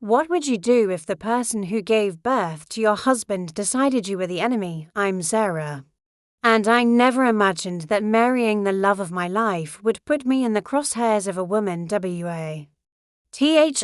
What would you do if the person who gave birth to your husband decided you were the enemy? I'm Sarah. And I never imagined that marrying the love of my life would put me in the crosshairs of a woman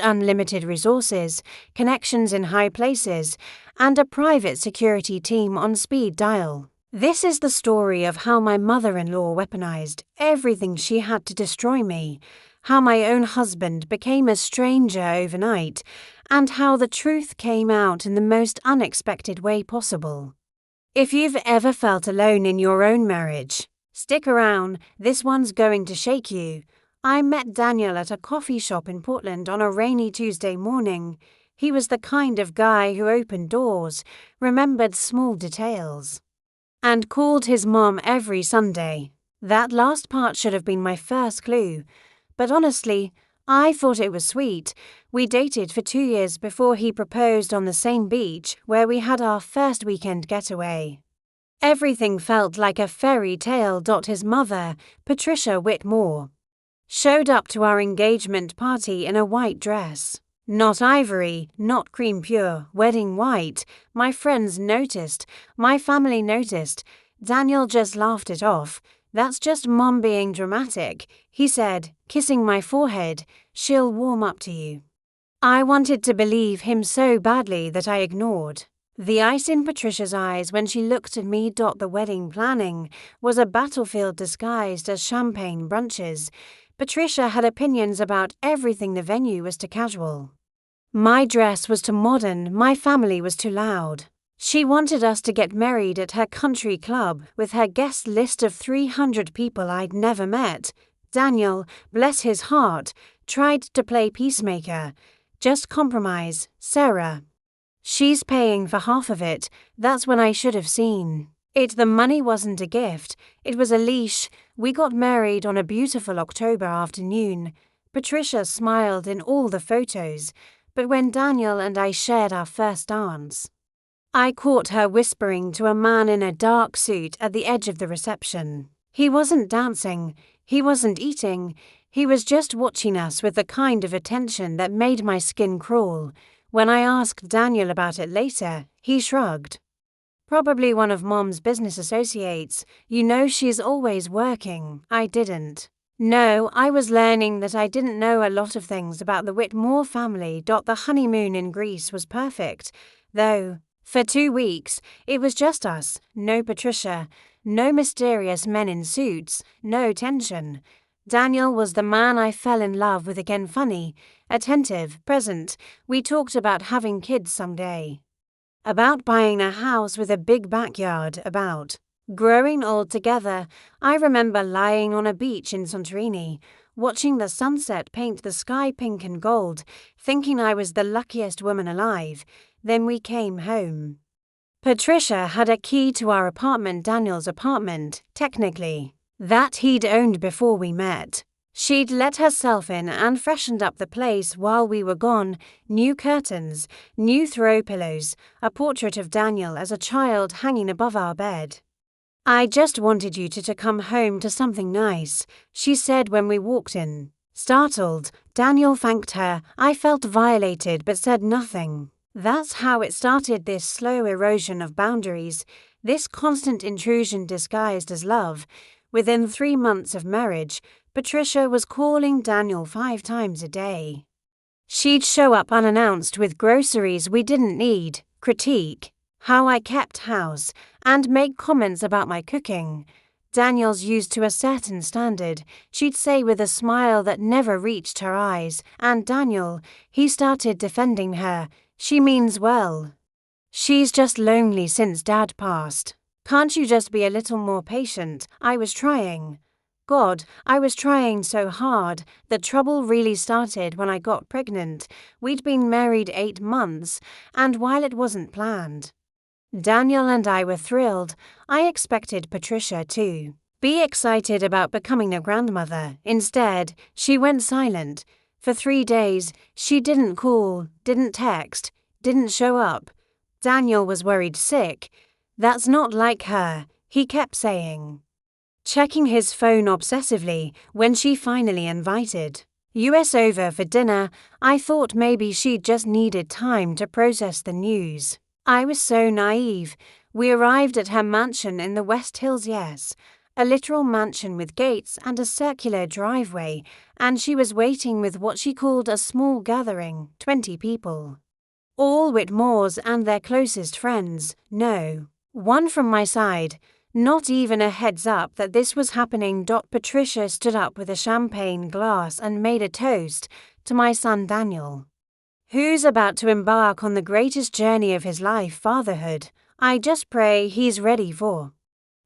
unlimited resources, connections in high places, and a private security team on speed dial. This is the story of how my mother-in-law weaponized everything she had to destroy me, how my own husband became a stranger overnight, and how the truth came out in the most unexpected way possible. If you've ever felt alone in your own marriage, stick around, this one's going to shake you. I met Daniel at a coffee shop in Portland on a rainy Tuesday morning. He was the kind of guy who opened doors, remembered small details, and called his mom every Sunday. That last part should have been my first clue. But honestly, I thought it was sweet. We dated for 2 years before he proposed on the same beach where we had our first weekend getaway. Everything felt like a fairy tale. His mother, Patricia Whitmore, showed up to our engagement party in a white dress. Not ivory, not cream pure, wedding white. My friends noticed, my family noticed. Daniel just laughed it off. That's just Mom being dramatic, he said, kissing my forehead. She'll warm up to you. I wanted to believe him so badly that I ignored. The ice in Patricia's eyes when she looked at me. The wedding planning was a battlefield disguised as champagne brunches. Patricia had opinions about everything. The venue was too casual. My dress was too modern, my family was too loud. She wanted us to get married at her country club with her guest list of 300 people I'd never met. Daniel, bless his heart, tried to play peacemaker. Just compromise, Sarah. She's paying for half of it. That's when I should have seen it. The money wasn't a gift, it was a leash. We got married on a beautiful October afternoon. Patricia smiled in all the photos, but when Daniel and I shared our first dance, I caught her whispering to a man in a dark suit at the edge of the reception. He wasn't dancing, he wasn't eating, he was just watching us with the kind of attention that made my skin crawl. When I asked Daniel about it later, he shrugged. Probably one of Mom's business associates. You know she's always working. I didn't. No, I was learning that I didn't know a lot of things about the Whitmore family. The honeymoon in Greece was perfect, though. For 2 weeks, it was just us, no Patricia, no mysterious men in suits, no tension. Daniel was the man I fell in love with again, funny, attentive, present. We talked about having kids someday, about buying a house with a big backyard, about growing old together. I remember lying on a beach in Santorini, watching the sunset paint the sky pink and gold, thinking I was the luckiest woman alive. Then we came home. Patricia had a key to our apartment, Daniel's apartment, technically, that he'd owned before we met. She'd let herself in and freshened up the place while we were gone. New curtains, new throw pillows, a portrait of Daniel as a child hanging above our bed. I just wanted you to come home to something nice, she said when we walked in. Startled, Daniel thanked her. I felt violated but said nothing. That's how it started, this slow erosion of boundaries, this constant intrusion disguised as love. Within 3 months of marriage, Patricia was calling Daniel 5 times a day. She'd show up unannounced with groceries we didn't need, critique how I kept house, and make comments about my cooking. Daniel's used to a certain standard, she'd say with a smile that never reached her eyes. And Daniel, he started defending her. She means well. She's just lonely since Dad passed. Can't you just be a little more patient? I was trying. God, I was trying so hard. The trouble really started when I got pregnant. We'd been married 8 months, and while it wasn't planned, Daniel and I were thrilled. I expected Patricia to be excited about becoming a grandmother. Instead, she went silent. For 3 days, she didn't call, didn't text, didn't show up. Daniel was worried sick. That's not like her, he kept saying, checking his phone obsessively when she finally invited. US over for dinner. I thought maybe she just needed time to process the news. I was so naive. We arrived at her mansion in the West Hills, yes. A literal mansion with gates and a circular driveway, and she was waiting with what she called a small gathering, 20 people. All Whitmores and their closest friends, no. One from my side. Not even a heads up that this was happening. Patricia stood up with a champagne glass and made a toast to my son Daniel, who's about to embark on the greatest journey of his life, fatherhood. I just pray he's ready for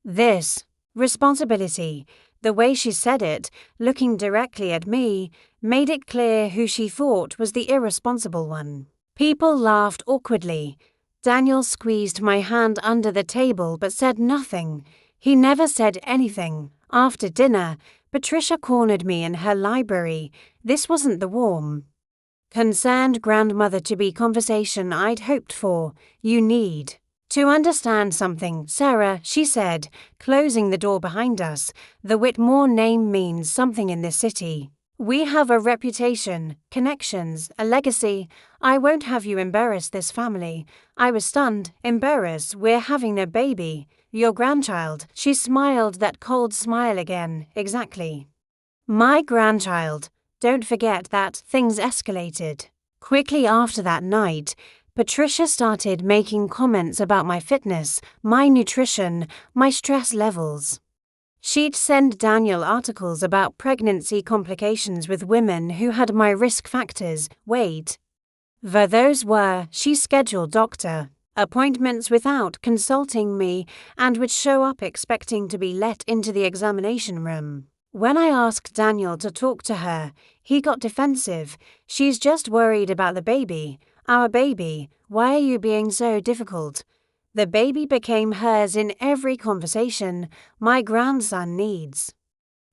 this responsibility. The way she said it, looking directly at me, made it clear who she thought was the irresponsible one. People laughed awkwardly. Daniel squeezed my hand under the table but said nothing. He never said anything. After dinner, Patricia cornered me in her library. This wasn't the warm, concerned grandmother-to-be conversation I'd hoped for. You need to understand something, Sarah, she said, closing the door behind us. The Whitmore name means something in this city. We have a reputation, connections, a legacy. I won't have you embarrass this family. I was stunned. Embarrass? We're having a baby. Your grandchild. She smiled that cold smile again. Exactly. My grandchild. Don't forget that. Things escalated quickly after that night. Patricia started making comments about my fitness, my nutrition, my stress levels. She'd send Daniel articles about pregnancy complications with women who had my risk factors. Wait. Those were, she scheduled doctor appointments without consulting me and would show up expecting to be let into the examination room. When I asked Daniel to talk to her, he got defensive. She's just worried about the baby. Our baby. Why are you being so difficult? The baby became hers in every conversation. My grandson needs.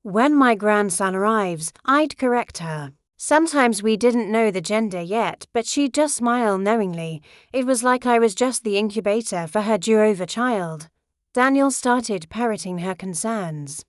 When my grandson arrives, I'd correct her. Sometimes we didn't know the gender yet, but she'd just smile knowingly. It was like I was just the incubator for her do-over child. Daniel started parroting her concerns.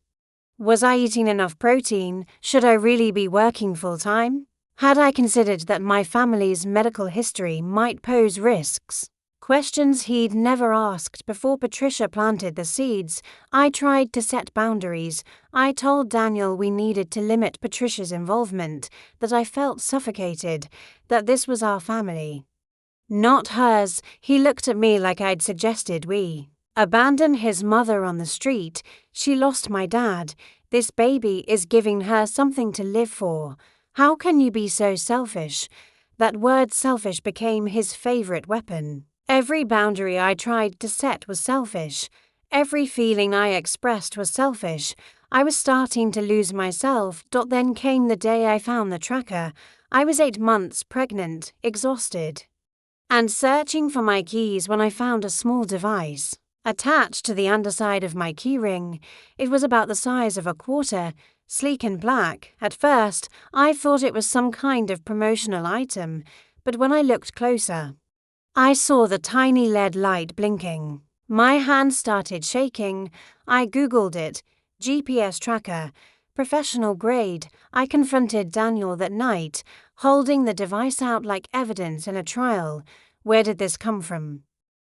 Was I eating enough protein? Should I really be working full-time? Had I considered that my family's medical history might pose risks? Questions he'd never asked before Patricia planted the seeds. I tried to set boundaries. I told Daniel we needed to limit Patricia's involvement, that I felt suffocated, that this was our family, not hers. He looked at me like I'd suggested we abandon his mother on the street. She lost my dad. This baby is giving her something to live for. How can you be so selfish? That word selfish became his favorite weapon. Every boundary I tried to set was selfish. Every feeling I expressed was selfish. I was starting to lose myself. Then came the day I found the tracker. I was 8 months pregnant, exhausted, and searching for my keys when I found a small device attached to the underside of my keyring. It was about the size of a quarter, sleek and black. At first, I thought it was some kind of promotional item, but when I looked closer, I saw the tiny LED light blinking. My hand started shaking. I Googled it. GPS tracker. Professional grade. I confronted Daniel that night, holding the device out like evidence in a trial. Where did this come from?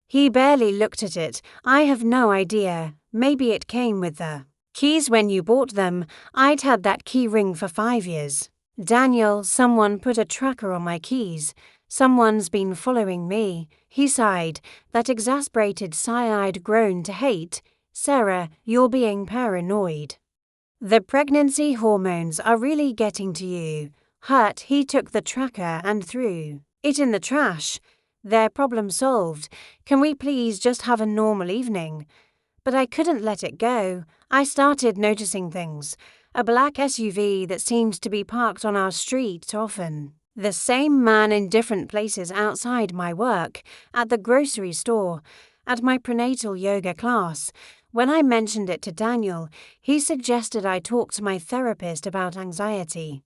He barely looked at it. I have no idea. Maybe it came with the keys when you bought them. I'd had that key ring for 5 years. Daniel, someone put a tracker on my keys. Someone's been following me. He sighed, that exasperated sigh I'd grown to hate. Sarah, you're being paranoid. The pregnancy hormones are really getting to you. Hurt, he took the tracker and threw it in the trash. Their problem solved. Can we please just have a normal evening? But I couldn't let it go. I started noticing things. A black SUV that seemed to be parked on our street often. The same man in different places outside my work, at the grocery store, at my prenatal yoga class. When I mentioned it to Daniel, he suggested I talk to my therapist about anxiety.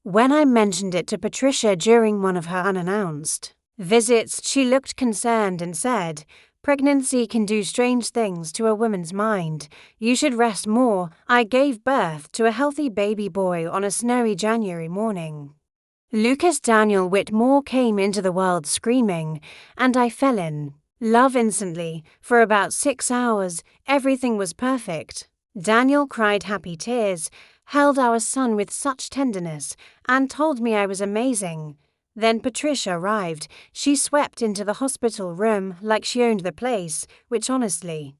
When I mentioned it to Patricia during one of her unannounced visits, she looked concerned and said, Pregnancy can do strange things to a woman's mind. You should rest more. I gave birth to a healthy baby boy on a snowy January morning. Lucas Daniel Whitmore came into the world screaming, and I fell in love instantly. For about 6 hours, everything was perfect. Daniel cried happy tears, held our son with such tenderness, and told me I was amazing. Then Patricia arrived. She swept into the hospital room like she owned the place, which honestly,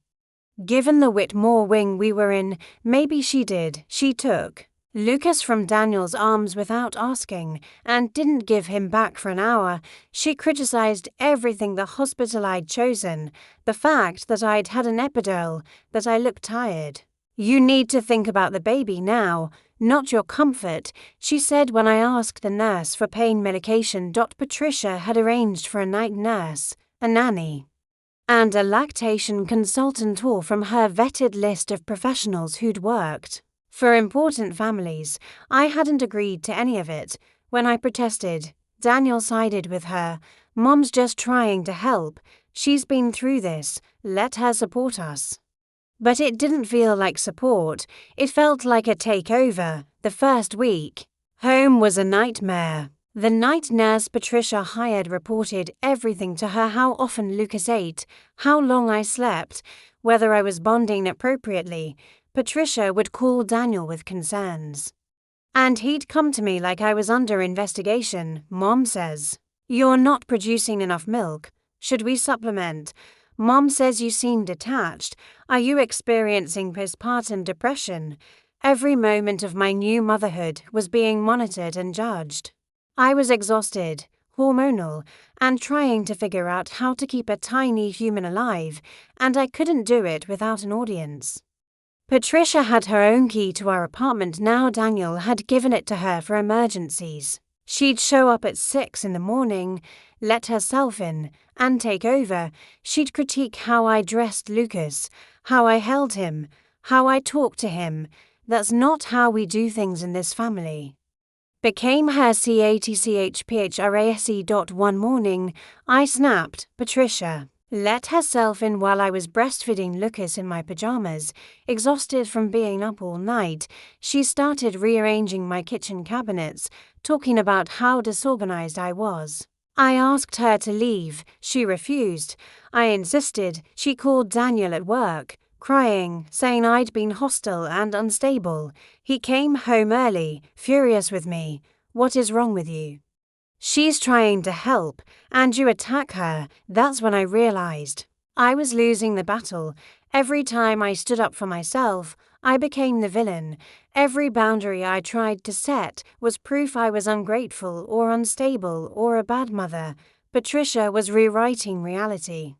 given the Whitmore wing we were in, maybe she did. She took Lucas from Daniel's arms without asking, and didn't give him back for an hour. She criticized everything the hospital I'd chosen, the fact that I'd had an epidural, that I looked tired. You need to think about the baby now, not your comfort, she said when I asked the nurse for pain medication. Patricia had arranged for a night nurse, a nanny, and a lactation consultant, all from her vetted list of professionals who'd worked for important families. I hadn't agreed to any of it. When I protested, Daniel sided with her. Mom's just trying to help. She's been through this. Let her support us. But it didn't feel like support. It felt like a takeover. The first week home was a nightmare. The night nurse Patricia hired reported everything to her: how often Lucas ate, how long I slept, whether I was bonding appropriately. Patricia would call Daniel with concerns, and he'd come to me like I was under investigation. Mom says, "You're not producing enough milk. Should we supplement? Mom says you seem detached. Are you experiencing postpartum depression?" Every moment of my new motherhood was being monitored and judged. I was exhausted, hormonal, and trying to figure out how to keep a tiny human alive, and I couldn't do it without an audience. Patricia had her own key to our apartment now. Daniel had given it to her for emergencies. She'd show up at 6 in the morning, let herself in, and take over. She'd critique how I dressed Lucas, how I held him, how I talked to him. That's not how we do things in this family. Became her CATCHPHRASE. One morning, I snapped. Patricia let herself in while I was breastfeeding Lucas in my pajamas. Exhausted from being up all night, she started rearranging my kitchen cabinets, talking about how disorganized I was. I asked her to leave. She refused. I insisted. She called Daniel at work, crying, saying I'd been hostile and unstable. He came home early, furious with me. "What is wrong with you? She's trying to help, and you attack her." That's when I realized I was losing the battle. Every time I stood up for myself, I became the villain. Every boundary I tried to set was proof I was ungrateful or unstable or a bad mother. Patricia was rewriting reality,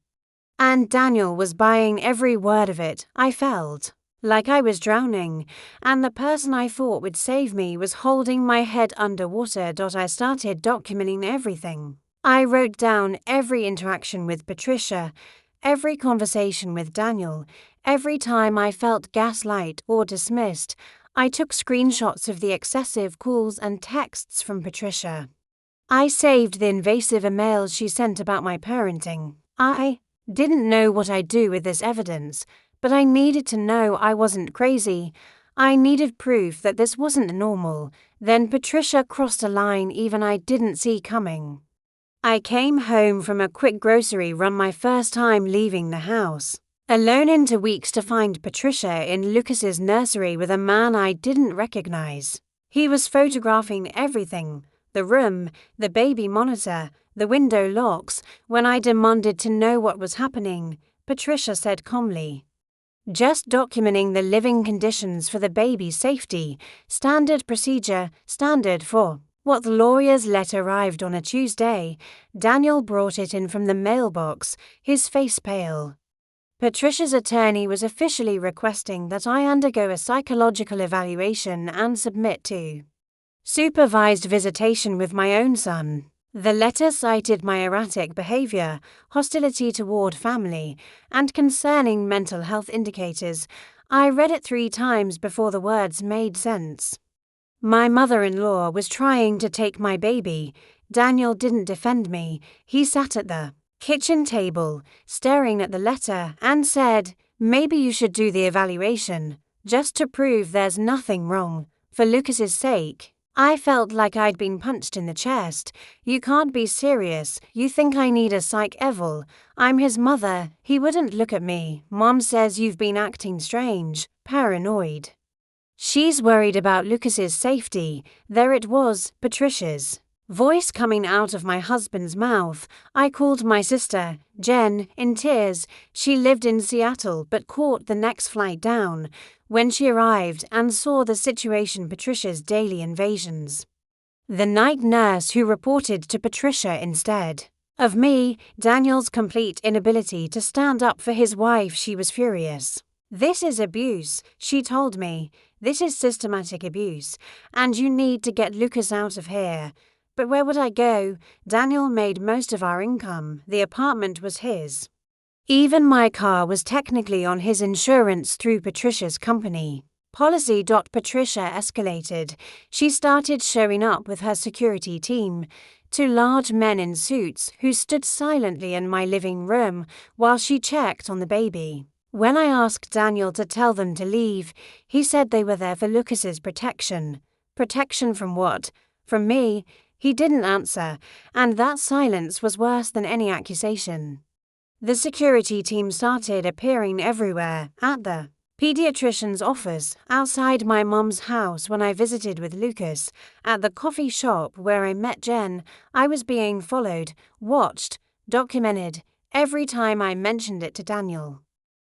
and Daniel was buying every word of it. I felt like I was drowning, and the person I thought would save me was holding my head underwater. I started documenting everything. I wrote down every interaction with Patricia, every conversation with Daniel, every time I felt gaslight or dismissed. I took screenshots of the excessive calls and texts from Patricia. I saved the invasive emails she sent about my parenting. I didn't know what I'd do with this evidence, but I needed to know I wasn't crazy. I needed proof that this wasn't normal. Then Patricia crossed a line even I didn't see coming. I came home from a quick grocery run, my first time leaving the house alone into weeks, to find Patricia in Lucas's nursery with a man I didn't recognize. He was photographing everything: the room, the baby monitor, the window locks. When I demanded to know what was happening, Patricia said calmly, "Just documenting the living conditions for the baby's safety. Standard procedure, standard for." What the lawyer's letter arrived on a Tuesday. Daniel brought it in from the mailbox, his face pale. Patricia's attorney was officially requesting that I undergo a psychological evaluation and submit to supervised visitation with my own son. The letter cited my erratic behavior, hostility toward family, and concerning mental health indicators. I read it 3 times before the words made sense. My mother-in-law was trying to take my baby. Daniel didn't defend me. He sat at the kitchen table, staring at the letter, and said, "Maybe you should do the evaluation, just to prove there's nothing wrong, for Lucas's sake." I felt like I'd been punched in the chest. "You can't be serious. You think I need a psych eval? I'm his mother. He wouldn't look at me. Mom says you've been acting strange, paranoid. She's worried about Lucas's safety." There it was, Patricia's voice coming out of my husband's mouth. I called my sister, Jen, in tears. She lived in Seattle but caught the next flight down. When she arrived and saw the situation, Patricia's daily invasions. The night nurse who reported to Patricia instead of me, Daniel's complete inability to stand up for his wife. She was furious. "This is abuse," she told me. "This is systematic abuse, and you need to get Lucas out of here." But where would I go? Daniel made most of our income. The apartment was his. Even my car was technically on his insurance through Patricia's company. Policy. Patricia escalated. She started showing up with her security team, two large men in suits who stood silently in my living room while she checked on the baby. When I asked Daniel to tell them to leave, he said they were there for Lucas's protection. Protection from what? From me? He didn't answer, and that silence was worse than any accusation. The security team started appearing everywhere, at the pediatrician's office, outside my mom's house when I visited with Lucas, at the coffee shop where I met Jen. I was being followed, watched, documented, every time I mentioned it to Daniel.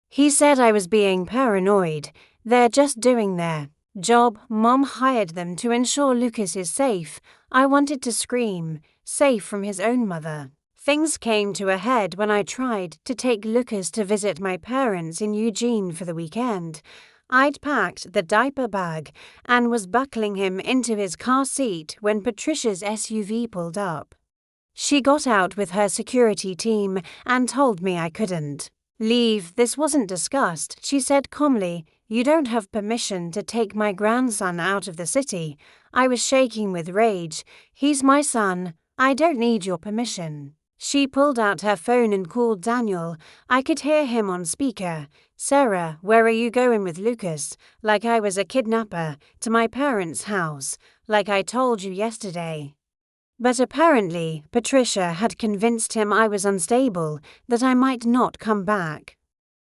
He said I was being paranoid. They're just doing their job. Mom hired them to ensure Lucas is safe. I wanted to scream, safe from his own mother. Things came to a head when I tried to take Lucas to visit my parents in Eugene for the weekend. I'd packed the diaper bag and was buckling him into his car seat when Patricia's SUV pulled up. She got out with her security team and told me I couldn't leave. This wasn't discussed, she said calmly. "You don't have permission to take my grandson out of the city." I was shaking with rage. "He's my son. I don't need your permission." She pulled out her phone and called Daniel. I could hear him on speaker. "Sarah, where are you going with Lucas?" Like I was a kidnapper. "To my parents' house, like I told you yesterday." But apparently, Patricia had convinced him I was unstable, that I might not come back,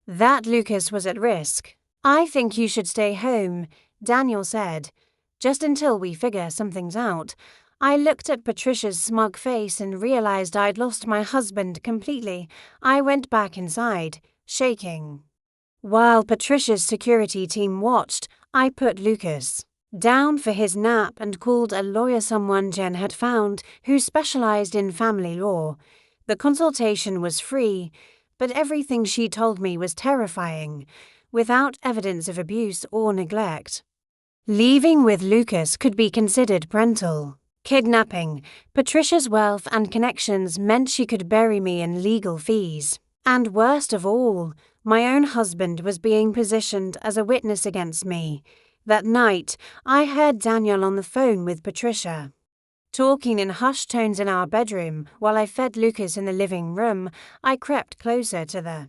that Lucas was at risk. "I think you should stay home," Daniel said, "just until we figure some things out." I looked at Patricia's smug face and realized I'd lost my husband completely. I went back inside, shaking. While Patricia's security team watched, I put Lucas down for his nap and called a lawyer someone Jen had found who specialized in family law. The consultation was free, but everything she told me was terrifying, without evidence of abuse or neglect. Leaving with Lucas could be considered parental kidnapping. Patricia's wealth and connections meant she could bury me in legal fees. And worst of all, my own husband was being positioned as a witness against me. That night, I heard Daniel on the phone with Patricia, talking in hushed tones in our bedroom while I fed Lucas in the living room. I crept closer to the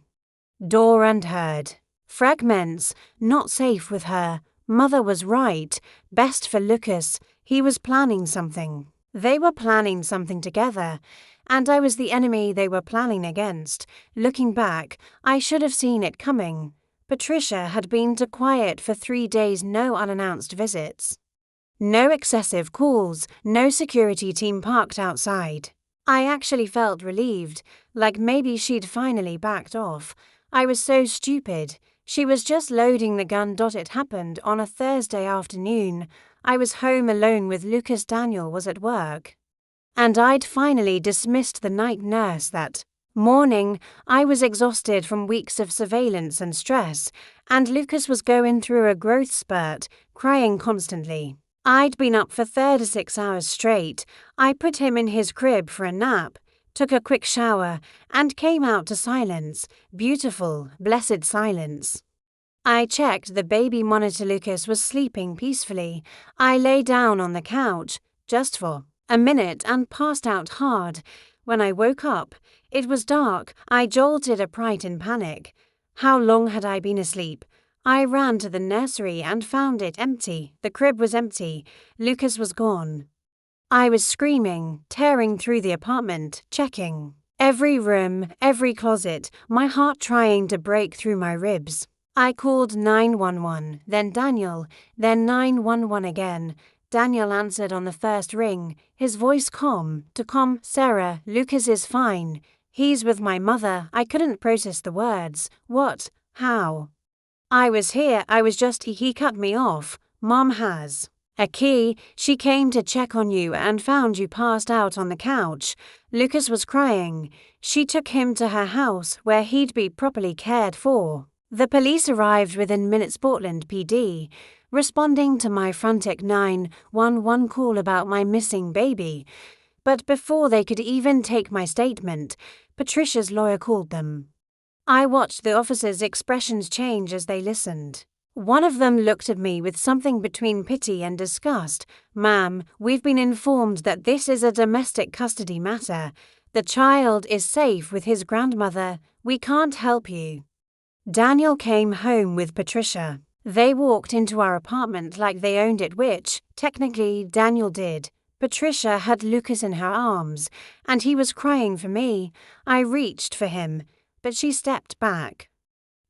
door and heard fragments. "Not safe with her. Mother was right. Best for Lucas. He was planning something. They were planning something together, and I was the enemy they were planning against. Looking back, I should have seen it coming. Patricia had been too quiet for 3 days, no unannounced visits. No excessive calls, no security team parked outside. I actually felt relieved, like maybe she'd finally backed off. I was so stupid. She was just loading the gun. It happened on a Thursday afternoon. I was home alone with Lucas. Daniel was at work. And I'd finally dismissed the night nurse that morning. I was exhausted from weeks of surveillance and stress, and Lucas was going through a growth spurt, crying constantly. I'd been up for 36 hours straight. I put him in his crib for a nap, took a quick shower, and came out to silence. Beautiful, blessed silence. I checked the baby monitor. Lucas was sleeping peacefully. I lay down on the couch, just for a minute, and passed out hard. When I woke up, it was dark. I jolted upright in panic. How long had I been asleep? I ran to the nursery and found it empty. The crib was empty. Lucas was gone. I was screaming, tearing through the apartment, checking every room, every closet, my heart trying to break through my ribs. I called 911, then Daniel, then 911 again. Daniel answered on the first ring, his voice calm. Sarah, Lucas is fine. He's with my mother. I couldn't process the words. What? How? I was here. He cut me off. Mom has a key. She came to check on you and found you passed out on the couch. Lucas was crying. She took him to her house where he'd be properly cared for. The police arrived within minutes. Portland PD, responding to my frantic 911 call about my missing baby. But before they could even take my statement, Patricia's lawyer called them. I watched the officers' expressions change as they listened. One of them looked at me with something between pity and disgust. Ma'am, we've been informed that this is a domestic custody matter. The child is safe with his grandmother. We can't help you. Daniel came home with Patricia. They walked into our apartment like they owned it, which, technically, Daniel did. Patricia had Lucas in her arms, and he was crying for me. I reached for him, but she stepped back.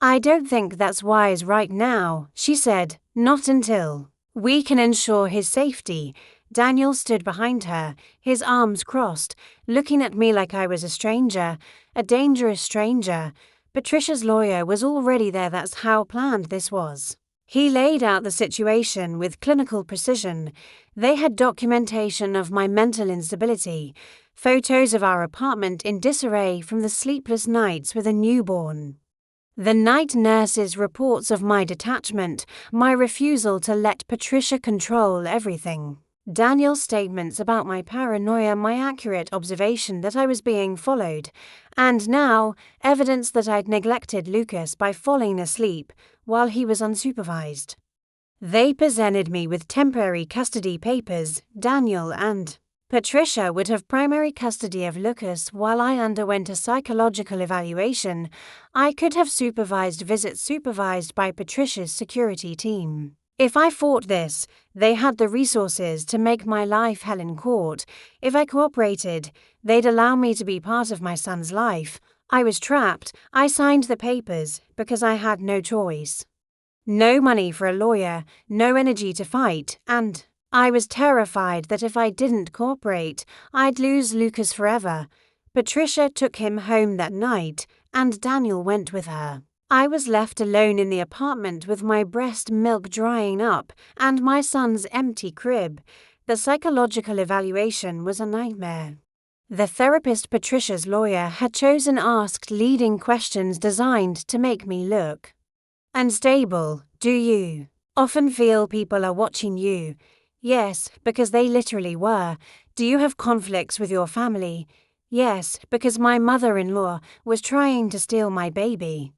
I don't think that's wise right now, she said. Not until we can ensure his safety. Daniel stood behind her, his arms crossed, looking at me like I was a stranger, a dangerous stranger. Patricia's lawyer was already there. That's how planned this was. He laid out the situation with clinical precision. They had documentation of my mental instability, photos of our apartment in disarray from the sleepless nights with a newborn. The night nurse's reports of my detachment, my refusal to let Patricia control everything. Daniel's statements about my paranoia, my accurate observation that I was being followed, and now evidence that I'd neglected Lucas by falling asleep while he was unsupervised. They presented me with temporary custody papers. Daniel and Patricia would have primary custody of Lucas while I underwent a psychological evaluation. I could have supervised visits supervised by Patricia's security team. If I fought this, they had the resources to make my life hell in court. If I cooperated, they'd allow me to be part of my son's life. I was trapped. I signed the papers because I had no choice. No money for a lawyer, no energy to fight, and I was terrified that if I didn't cooperate, I'd lose Lucas forever. Patricia took him home that night, and Daniel went with her. I was left alone in the apartment with my breast milk drying up and my son's empty crib. The psychological evaluation was a nightmare. The therapist Patricia's lawyer had chosen asked leading questions designed to make me look unstable. Do you often feel people are watching you? Yes, because they literally were. Do you have conflicts with your family? Yes, because my mother-in-law was trying to steal my baby.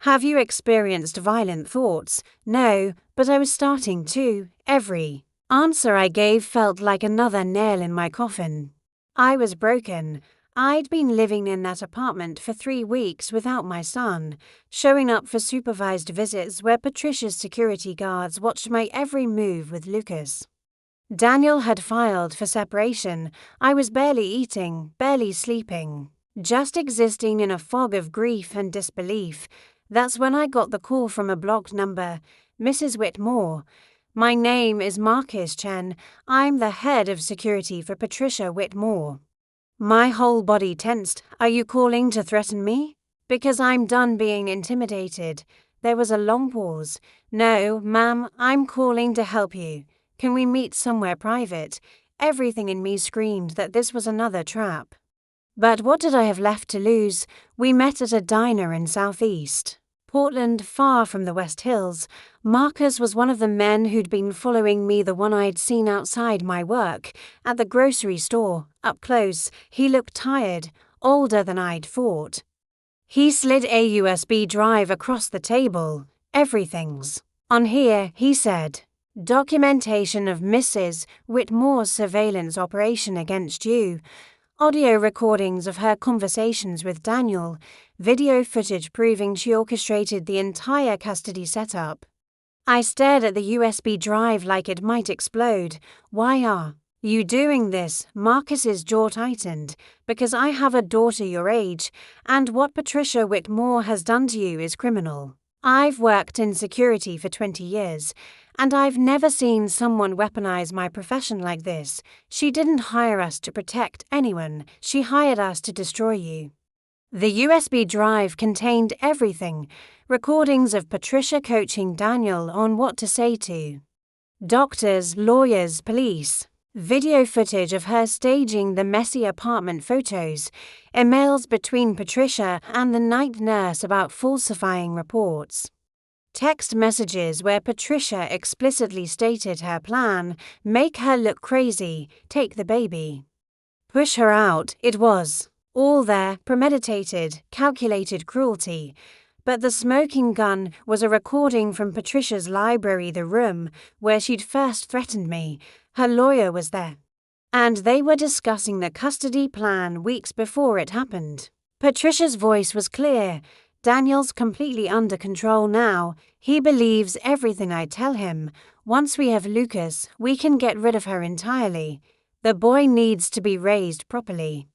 Have you experienced violent thoughts? No, but I was starting to. Every answer I gave felt like another nail in my coffin. I was broken. I'd been living in that apartment for 3 weeks without my son, showing up for supervised visits where Patricia's security guards watched my every move with Lucas. Daniel had filed for separation. I was barely eating, barely sleeping, just existing in a fog of grief and disbelief. That's when I got the call from a blocked number. Mrs. Whitmore. My name is Marcus Chen. I'm the head of security for Patricia Whitmore. My whole body tensed. Are you calling to threaten me? Because I'm done being intimidated. There was a long pause. No, ma'am, I'm calling to help you. Can we meet somewhere private? Everything in me screamed that this was another trap. But what did I have left to lose? We met at a diner in Southeast Portland, far from the West Hills. Marcus was one of the men who'd been following me, the one I'd seen outside my work, at the grocery store, up close. He looked tired, older than I'd thought. He slid a USB drive across the table. Everything's on here, he said. Documentation of Mrs. Whitmore's surveillance operation against you. audio recordings of her conversations with Daniel, video footage proving she orchestrated the entire custody setup. I stared at the USB drive like it might explode. Why are you doing this? Marcus's jaw tightened. Because I have a daughter your age, and what Patricia Whitmore has done to you is criminal. I've worked in security for 20 years, and I've never seen someone weaponize my profession like this. She didn't hire us to protect anyone. She hired us to destroy you. The USB drive contained everything, recordings of Patricia coaching Daniel on what to say to doctors, lawyers, police, video footage of her staging the messy apartment photos, emails between Patricia and the night nurse about falsifying reports, text messages where Patricia explicitly stated her plan: make her look crazy, take the baby, push her out. It was all there, premeditated, calculated cruelty. But the smoking gun was a recording from Patricia's library, the room where she'd first threatened me. Her lawyer was there, and they were discussing the custody plan weeks before it happened. Patricia's voice was clear. Daniel's completely under control now. He believes everything I tell him. Once we have Lucas, we can get rid of her entirely. The boy needs to be raised properly.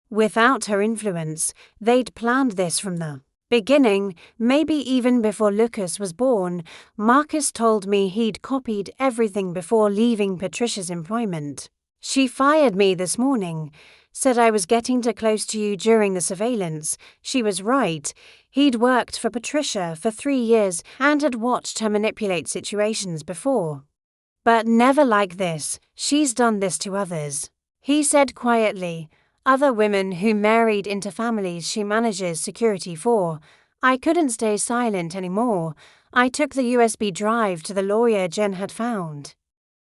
Without her influence, they'd planned this from the beginning, maybe even before Lucas was born. Marcus told me he'd copied everything before leaving Patricia's employment. She fired me this morning, said I was getting too close to you during the surveillance. She was right. He'd worked for Patricia for 3 years and had watched her manipulate situations before. But never like this. She's done this to others, he said quietly. Other women who married into families she manages security for. I couldn't stay silent anymore. I took the USB drive to the lawyer Jen had found.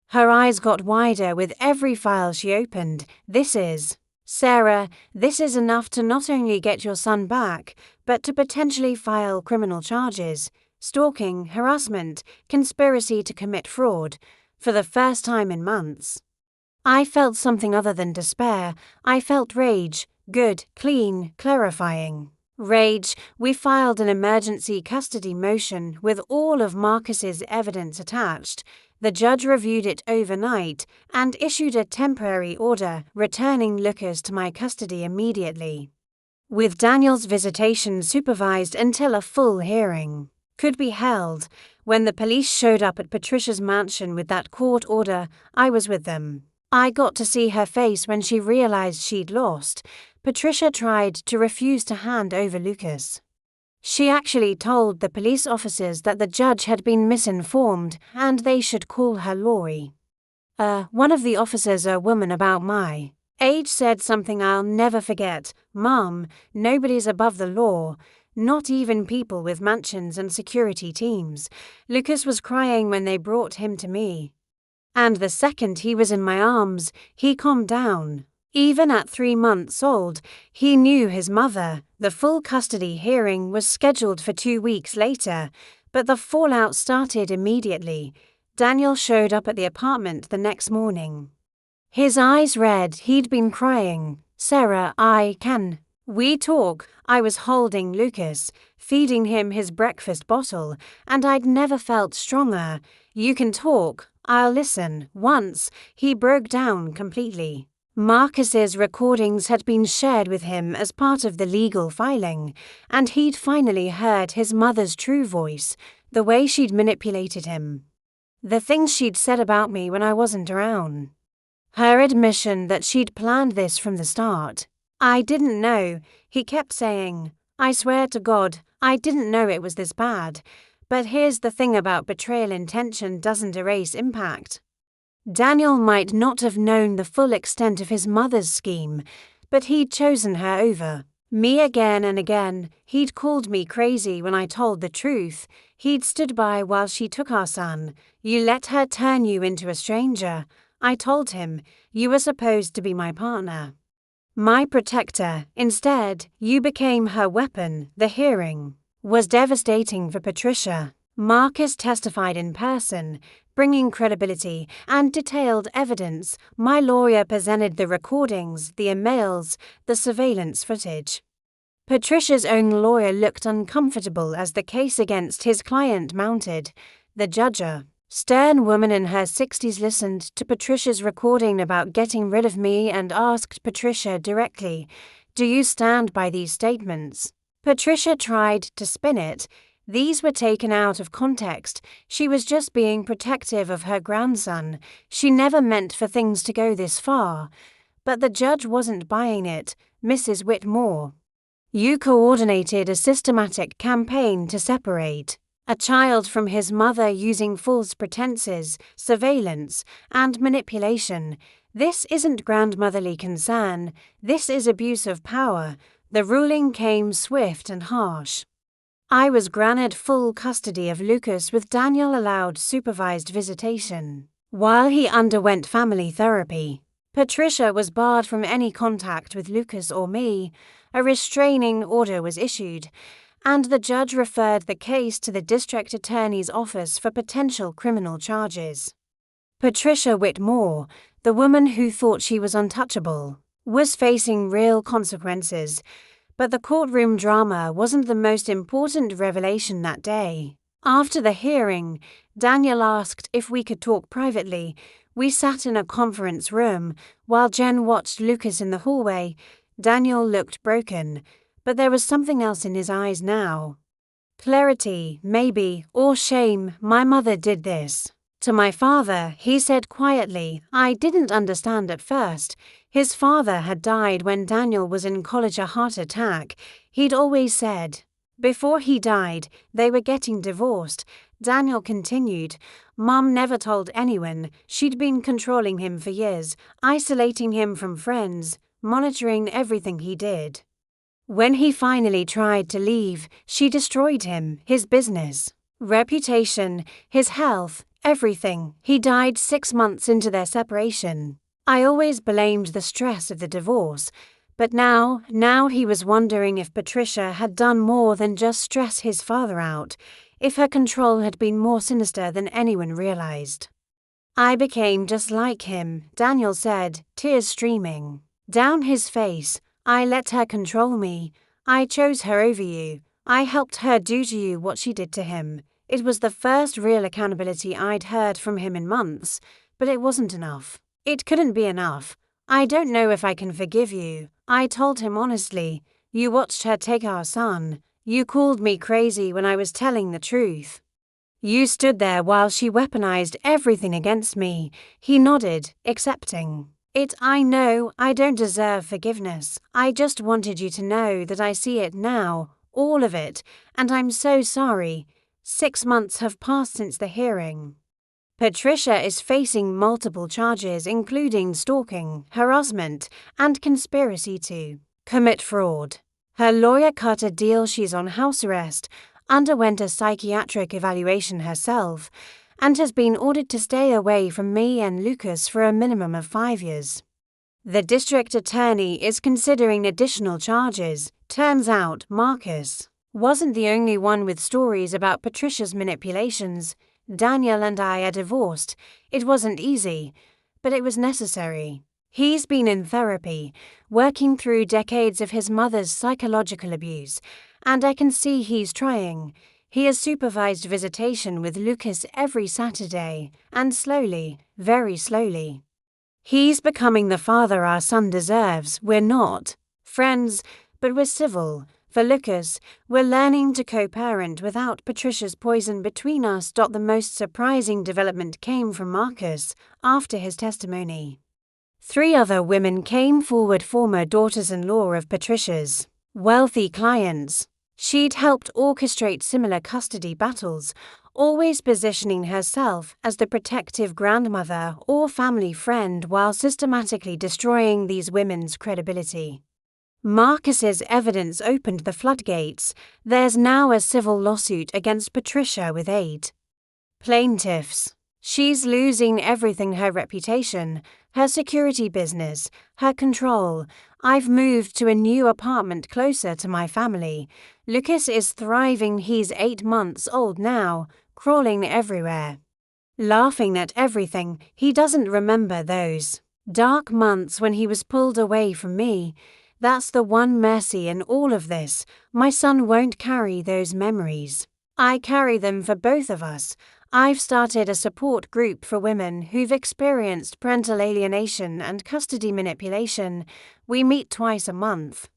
Her eyes got wider with every file she opened. Sarah, this is enough to not only get your son back, but to potentially file criminal charges: stalking, harassment, conspiracy to commit fraud, for the first time in months. I felt something other than despair. I felt rage, good, clean, clarifying. Rage. We filed an emergency custody motion with all of Marcus's evidence attached. The judge reviewed it overnight and issued a temporary order returning Lucas to my custody immediately, with Daniel's visitation supervised until a full hearing could be held. When the police showed up at Patricia's mansion with that court order, I was with them. I got to see her face when she realized she'd lost. Patricia tried to refuse to hand over Lucas. She actually told the police officers that the judge had been misinformed and they should call her Laurie. One of the officers, a woman about my age, said something I'll never forget. "Mom, nobody's above the law, not even people with mansions and security teams." Lucas was crying when they brought him to me. And the second he was in my arms, he calmed down. Even at 3 months old, he knew his mother. The full custody hearing was scheduled for 2 weeks later, but the fallout started immediately. Daniel showed up at the apartment the next morning. His eyes red, he'd been crying. "Sarah, can we talk?" I was holding Lucas, feeding him his breakfast bottle, and I'd never felt stronger. "You can talk. I'll listen." Once, he broke down completely. Marcus's recordings had been shared with him as part of the legal filing, and he'd finally heard his mother's true voice, the way she'd manipulated him, the things she'd said about me when I wasn't around. Her admission that she'd planned this from the start. "I didn't know," he kept saying. "I swear to God, I didn't know it was this bad. But here's the thing about betrayal: intention doesn't erase impact." Daniel might not have known the full extent of his mother's scheme, but he'd chosen her over me again and again. He'd called me crazy when I told the truth. He'd stood by while she took our son. "You let her turn you into a stranger." I told him, "You were supposed to be my partner, my protector. Instead, you became her weapon." The hearing was devastating for Patricia. Marcus testified in person. bringing credibility and detailed evidence. My lawyer presented the recordings, the emails, the surveillance footage. Patricia's own lawyer looked uncomfortable as the case against his client mounted. The judge, a stern woman in her 60s, listened to Patricia's recording about getting rid of me and asked Patricia directly, "Do you stand by these statements?" Patricia tried to spin it. These were taken out of context. She was just being protective of her grandson. She never meant for things to go this far. But the judge wasn't buying it. "Mrs. Whitmore, you coordinated a systematic campaign to separate a child from his mother using false pretenses, surveillance, and manipulation. This isn't grandmotherly concern. This is abuse of power." The ruling came swift and harsh. I was granted full custody of Lucas with Daniel allowed supervised visitation while he underwent family therapy. Patricia was barred from any contact with Lucas or me. A restraining order was issued, and the judge referred the case to the district attorney's office for potential criminal charges. Patricia Whitmore, the woman who thought she was untouchable, was facing real consequences, but the courtroom drama wasn't the most important revelation that day. After the hearing, Daniel asked if we could talk privately. We sat in a conference room while Jen watched Lucas in the hallway. Daniel looked broken, but there was something else in his eyes now. Clarity, maybe, or shame. "My mother did this to my father," he said quietly. "I didn't understand at first. His father had died when Daniel was in college, a heart attack. He'd always said, before he died, they were getting divorced." Daniel continued, "Mom never told anyone. She'd been controlling him for years, isolating him from friends, monitoring everything he did. When he finally tried to leave, she destroyed him, his business, reputation, his health, everything." He died 6 months into their separation. I always blamed the stress of the divorce, but now he was wondering if Patricia had done more than just stress his father out, if her control had been more sinister than anyone realized. "I became just like him," Daniel said, tears streaming down his face. "I let her control me. I chose her over you. I helped her do to you what she did to him." It was the first real accountability I'd heard from him in months, but it wasn't enough. It couldn't be enough. "I don't know if I can forgive you," I told him honestly. "You watched her take our son. You called me crazy when I was telling the truth. You stood there while she weaponized everything against me." He nodded, accepting it. "I know I don't deserve forgiveness. I just wanted you to know that I see it now, all of it, and I'm so sorry." 6 months have passed since the hearing. Patricia is facing multiple charges including stalking, harassment, and conspiracy to commit fraud. Her lawyer cut a deal. She's on house arrest, underwent a psychiatric evaluation herself, and has been ordered to stay away from me and Lucas for a minimum of 5 years. The district attorney is considering additional charges. Turns out Marcus wasn't the only one with stories about Patricia's manipulations. Daniel and I are divorced. It wasn't easy, but it was necessary. He's been in therapy, working through decades of his mother's psychological abuse, and I can see he's trying. He has supervised visitation with Lucas every Saturday, and slowly, very slowly, he's becoming the father our son deserves. We're not friends, but we're civil. For Lucas, we're learning to co-parent without Patricia's poison between us. The most surprising development came from Marcus after his testimony. 3 other women came forward, former daughters-in-law of Patricia's wealthy clients. She'd helped orchestrate similar custody battles, always positioning herself as the protective grandmother or family friend while systematically destroying these women's credibility. Marcus's evidence opened the floodgates. There's now a civil lawsuit against Patricia with 8 plaintiffs. She's losing everything: her reputation, her security business, her control. I've moved to a new apartment closer to my family. Lucas is thriving. He's 8 months old now, crawling everywhere. laughing at everything. He doesn't remember those dark months when he was pulled away from me. That's the one mercy in all of this. My son won't carry those memories. I carry them for both of us. I've started a support group for women who've experienced parental alienation and custody manipulation. We meet twice a month.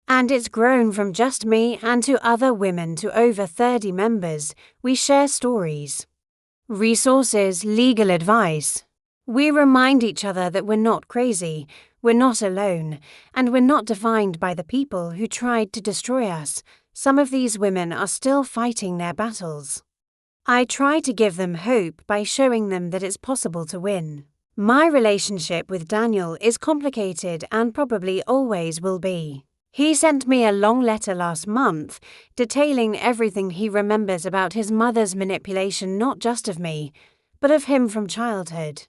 And it's grown from just me and to other women to over 30 members. We share stories, resources, legal advice. We remind each other that we're not crazy, we're not alone, and we're not defined by the people who tried to destroy us. Some of these women are still fighting their battles. I try to give them hope by showing them that it's possible to win. My relationship with Daniel is complicated and probably always will be. He sent me a long letter last month, detailing everything he remembers about his mother's manipulation, not just of me, but of him from childhood.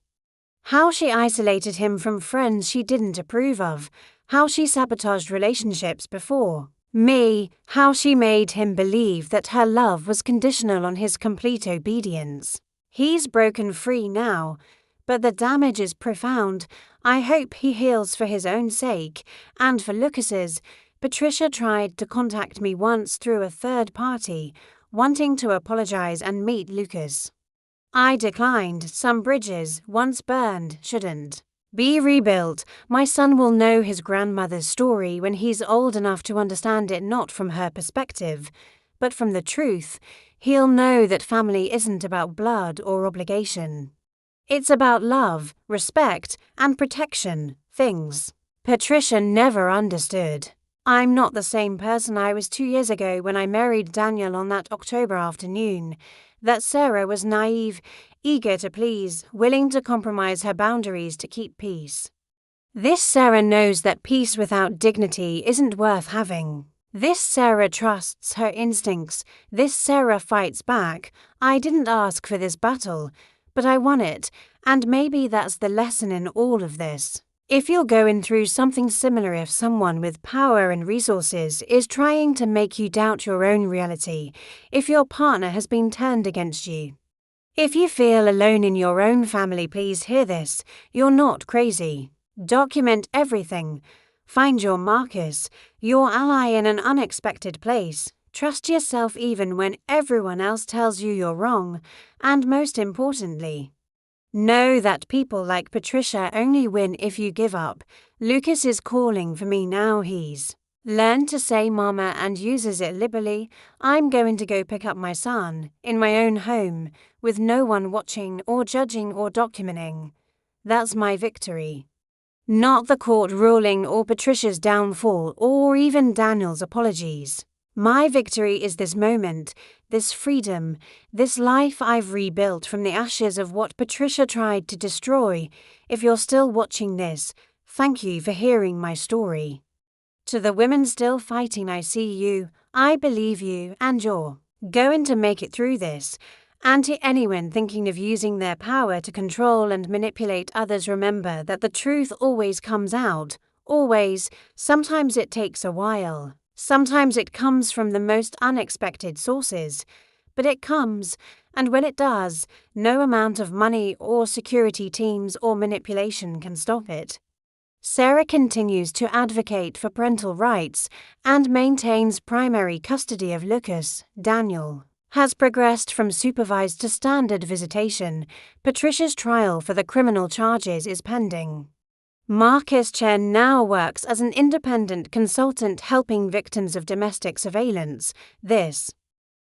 How she isolated him from friends she didn't approve of, how she sabotaged relationships before me, how she made him believe that her love was conditional on his complete obedience. He's broken free now, but the damage is profound. I hope he heals for his own sake, and for Lucas's. Patricia tried to contact me once through a third party, wanting to apologize and meet Lucas. I declined. Some bridges, once burned, shouldn't be rebuilt. My son will know his grandmother's story when he's old enough to understand it, not from her perspective, but from the truth. He'll know that family isn't about blood or obligation. It's about love, respect, and protection, things Patricia never understood. I'm not the same person I was 2 years ago when I married Daniel on that October afternoon. That Sarah was naive, eager to please, willing to compromise her boundaries to keep peace. This Sarah knows that peace without dignity isn't worth having. This Sarah trusts her instincts. This Sarah fights back. I didn't ask for this battle, but I won it, and maybe that's the lesson in all of this. If you're going through something similar, if someone with power and resources is trying to make you doubt your own reality, if your partner has been turned against you, if you feel alone in your own family, please hear this. You're not crazy. Document everything. Find your Marcus, your ally in an unexpected place. Trust yourself even when everyone else tells you you're wrong. And most importantly, know that people like Patricia only win if you give up. Lucas is calling for me now. He's learned to say mama and uses it liberally. I'm going to go pick up my son in my own home with no one watching or judging or documenting. That's my victory. Not the court ruling or Patricia's downfall or even Daniel's apologies. My victory is this moment, this freedom, this life I've rebuilt from the ashes of what Patricia tried to destroy. If you're still watching this, thank you for hearing my story. To the women still fighting, I see you, I believe you, and you're going to make it through this. And to anyone thinking of using their power to control and manipulate others, remember that the truth always comes out. Always. Sometimes it takes a while. Sometimes it comes from the most unexpected sources. But it comes, and when it does, no amount of money or security teams or manipulation can stop it. Sarah continues to advocate for parental rights and maintains primary custody of Lucas. Daniel has progressed from supervised to standard visitation. Patricia's trial for the criminal charges is pending. Marcus Chen now works as an independent consultant helping victims of domestic surveillance. This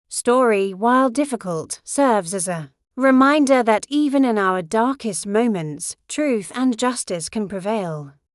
story, while difficult, serves as a reminder that even in our darkest moments, truth and justice can prevail.